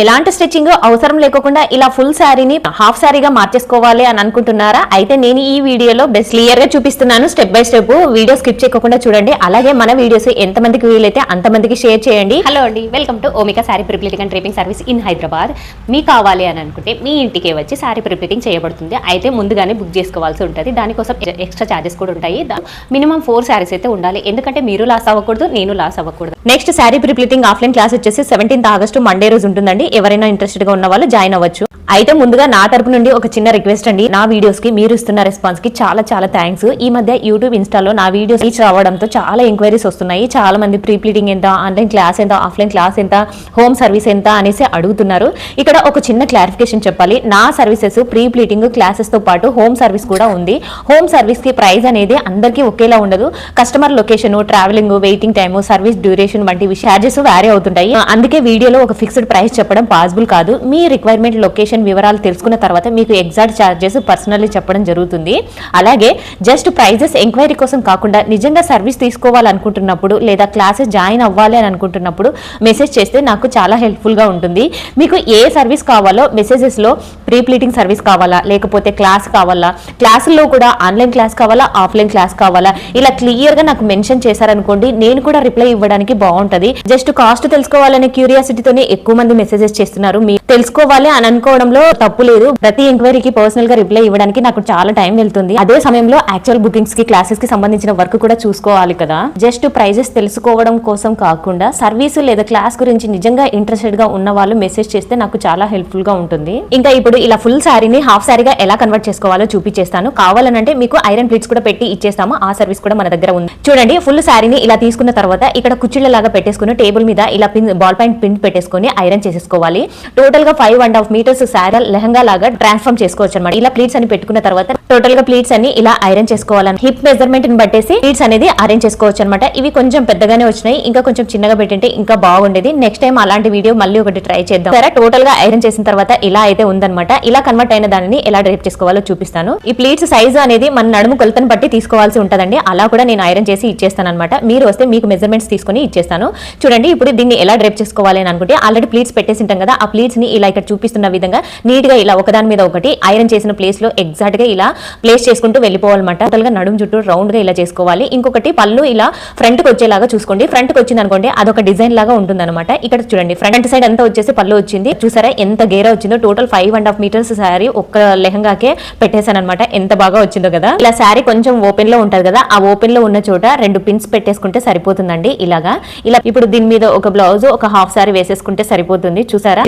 ఎలాంటి స్టిచ్చింగ్ అవసరం లేకుండా ఇలా ఫుల్ శారీని హాఫ్ శారీగా మార్చేసుకోవాలి అని అనుకుంటున్నారా? అయితే నేను ఈ వీడియోలో బెస్ట్ క్లియర్ గా చూపిస్తున్నాను. Step by step video skip చేయకుండా చూడండి. అలాగే మన వీడియోస్ ఎంతమందికి వీలైతే అంతమందికి షేర్ చేయండి. హలో అండి, welcome to Omika sari prepleating and draping service in Hyderabad. మీకు కావాలి అని అనుకుంటే మీ ఇంటికే వచ్చి శారీ ప్రిప్లిటింగ్ చేయబడుతుంది. అయితే ముందుగానే బుక్ చేసుకోవాల్సి ఉంటుంది. దానికోసం ఎక్స్ట్రా ఛార్జెస్ కూడా ఉంటాయి. మినిమం 4 శారీస్ అయితే ఉండాలి. ఎందుకంటే మీరు లాస్ అవ్వకూడదు, నేను లాస్ అవ్వకూడదు. నెక్స్ట్ శారీ ప్రిప్లిటింగ్ ఆఫ్లైన్ క్లాస్ వచ్చేసి 17th ఆగస్టు మండే రోజు ఉంటుందండి. ఎవరైనా ఇంట్రెస్టెడ్ గా ఉన్న వాళ్ళు జాయిన్ అవ్వచ్చు. అయితే ముందుగా నా తరపు నుండి ఒక చిన్న రిక్వెస్ట్ అండి. నా వీడియోస్ కి మీరు ఇస్తున్న రెస్పాన్స్ కి చాలా చాలా థ్యాంక్స్. ఈ మధ్య యూట్యూబ్ ఇన్స్టాలో నా వీడియోస్ రీచ్ రావడంతో చాలా ఎంక్వైరీస్ వస్తున్నాయి. చాలా మంది ప్రీ ప్లీటింగ్ ఎంత, ఆన్లైన్ క్లాస్ ఎంత, ఆఫ్లైన్ క్లాస్ ఎంత, హోమ్ సర్వీస్ ఎంత అనేసి అడుగుతున్నారు. ఇక్కడ ఒక చిన్న క్లారిఫికేషన్ చెప్పాలి. నా సర్వీసెస్ ప్రీ ప్లీటింగ్ క్లాసెస్ తో పాటు హోమ్ సర్వీస్ కూడా ఉంది. హోమ్ సర్వీస్ కి ప్రైస్ అనేది అందరికీ ఒకేలా ఉండదు. Customer location, travelling, waiting time, service duration వంటి చార్జెస్ వ్యారీ అవుతుంటాయి. అందుకే వీడియోలో ఒక ఫిక్స్డ్ ప్రైస్ చెప్పడం పాసిబుల్ కాదు. మీ రిక్వైర్మెంట్, లొకేషన్ వివరాలు తెలుసుకున్న తర్వాత మీకు ఎగ్జాక్ట్ చార్జెస్ పర్సనల్లీ చెప్పడం జరుగుతుంది. అలాగే జస్ట్ ప్రైజెస్ ఎంక్వైరీ కోసం కాకుండా నిజంగా సర్వీస్ తీసుకోవాలనుకుంటున్నప్పుడు లేదా క్లాసెస్ జాయిన్ అవ్వాలి అని అనుకుంటున్నప్పుడు మెసేజ్ చేస్తే నాకు చాలా హెల్ప్ఫుల్ గా ఉంటుంది. మీకు ఏ సర్వీస్ కావాలో మెసేజెస్ లో ప్రీ ప్లీటింగ్ సర్వీస్ కావాలా, లేకపోతే క్లాస్ కావాలా, క్లాసుల్లో కూడా ఆన్లైన్ క్లాస్ కావాలా, ఆఫ్లైన్ క్లాస్ కావాలా, ఇలా క్లియర్ గా నాకు మెన్షన్ చేశారనుకోండి, నేను కూడా రిప్లై ఇవ్వడానికి బాగుంటది. జస్ట్ కాస్ట్ తెలుసుకోవాలనే క్యూరియాసిటీతోనే ఎక్కువ మంది మెసేజెస్ చేస్తున్నారు. మీరు తెలుసుకోవాలి అని అనుకోవడంలో తప్పు లేదు. ప్రతి ఎంక్వైరీకి పర్సనల్ గా రిప్లై ఇవ్వడానికి నాకు చాలా టైం వెళ్తుంది. అదే సమయంలో యాక్చువల్ బుకింగ్స్ కి, క్లాసెస్ కి సంబంధించిన వర్క్ కూడా చూసుకోవాలి కదా. జస్ట్ ప్రైజెస్ తెలుసుకోవడం కోసం కాకుండా సర్వీసు లేదా క్లాస్ గురించి నిజంగా ఇంట్రెస్టెడ్ గా ఉన్న వాళ్ళు మెసేజ్ చేస్తే నాకు చాలా హెల్ప్ఫుల్ గా ఉంటుంది. ఇంకా ఇప్పుడు ఇలా ఫుల్ శారీని హాఫ్ శారీగా ఎలా కన్వర్ట్ చేసుకోవాలో చూపించేస్తాను. కావాలనంటే మీకు ఐరన్ ప్లీట్స్ కూడా పెట్టి ఇచ్చేస్తాము. ఆ సర్వీస్ కూడా మన దగ్గర ఉంది. చూడండి, ఫుల్ శారీని ఇలా తీసుకున్న తర్వాత ఇక్కడ కుర్చీల లాగా పెట్టేసుకుని టేబుల్ మీద ఇలా బాల్ పాయింట్ పిన్ పెట్టేసుకుని ఐరన్ చేసేసుకోవాలి. టోటల్ గా 5.5 మీటర్స్ శారీ లెహంగా లాగా ట్రాన్స్ఫార్మ్ చేసుకోవచ్చు అనమాట. ఇలా ప్లీట్స్ అని పెట్టుకున్న తర్వాత టోటల్ గా ప్లీట్స్ అన్ని ఇలా ఐరన్ చేసుకోవాలని హిప్ మెజర్మెంట్ ని బట్టేసి ప్లీట్స్ అనేది అరేంజ్ చేసుకోవచ్చు అనమాట. ఇవి కొంచెం పెద్దగానే వచ్చినాయి. ఇంకా కొంచెం చిన్నగా పెట్టింటే ఇంకా బాగుండేది. నెక్స్ట్ టైం అలాంటి వీడియో మళ్ళీ ఒకటి ట్రై చేద్దాం. సరే, టోటల్ గా ఐరన్ చేసిన తర్వాత ఇలా అయితే ఉందన్నమాట. ఇలా కన్వర్ట్ అయిన దానిని ఎలా డ్రైప్ చేసుకోవాలో చూపిస్తాను. ఈ ప్లీట్స్ సైజ్ అనేది మన నడుము కొలతను బట్టి తీసుకోవాల్సి ఉంటదండి. అలా కూడా నేను ఐరన్ చేసి ఇచ్చేస్తాను అనమాట. మీరు వస్తే మీకు మెజర్మెంట్స్ తీసుకుని ఇచ్చేస్తాను. చూడండి, ఇప్పుడు దీన్ని ఎలా డ్రైప్ చేసుకోవాలి అని అనుకుంటే ఆల్రెడీ ప్లీట్స్ పెట్టేసి ఉంటాం కదా. ఆ ప్లీట్స్ ని ఇలా ఇక్కడ చూపిస్తున్న విధంగా నీట్ గా ఇలా ఒకదాని మీద ఒకటి ఐరన్ చేసిన ప్లేస్ లో ఎగ్జాక్ట్ గా ఇలా ప్లేస్ చేసుకుంటూ వెళ్ళిపోవాలన్నమాట. టోటల్ గా నడుము చుట్టూ రౌండ్ గా ఇలా చేసుకోవాలి. ఇంకొకటి పళ్ళు ఇలా ఫ్రంట్ కి వచ్చేలాగా చూసుకోండి. ఫ్రంట్ కి వచ్చింది అనుకోండి, అదొక డిజైన్ లాగా ఉంటుంది అనమాట. ఇక్కడ చూడండి, ఫ్రంట్ సైడ్ అంతా వచ్చేసి పళ్ళు వచ్చింది. చూసారా ఎంత గేరా వచ్చిందో. టోటల్ 5.5 మీటర్స్ శారీ ఒక్క లెహంగాకే పెట్టేశాను అనమాట. ఎంత బాగా వచ్చిందో కదా. ఇలా శారీ కొంచెం ఓపెన్ లో ఉంటది కదా, ఆ ఓపెన్ లో ఉన్న చోట 2 పిన్స్ పెట్టేసుకుంటే సరిపోతుందండి. ఇలా ఇప్పుడు దీని మీద ఒక బ్లౌజ్, ఒక హాఫ్ శారీ వేసేసుకుంటే సరిపోతుంది. చూసారా,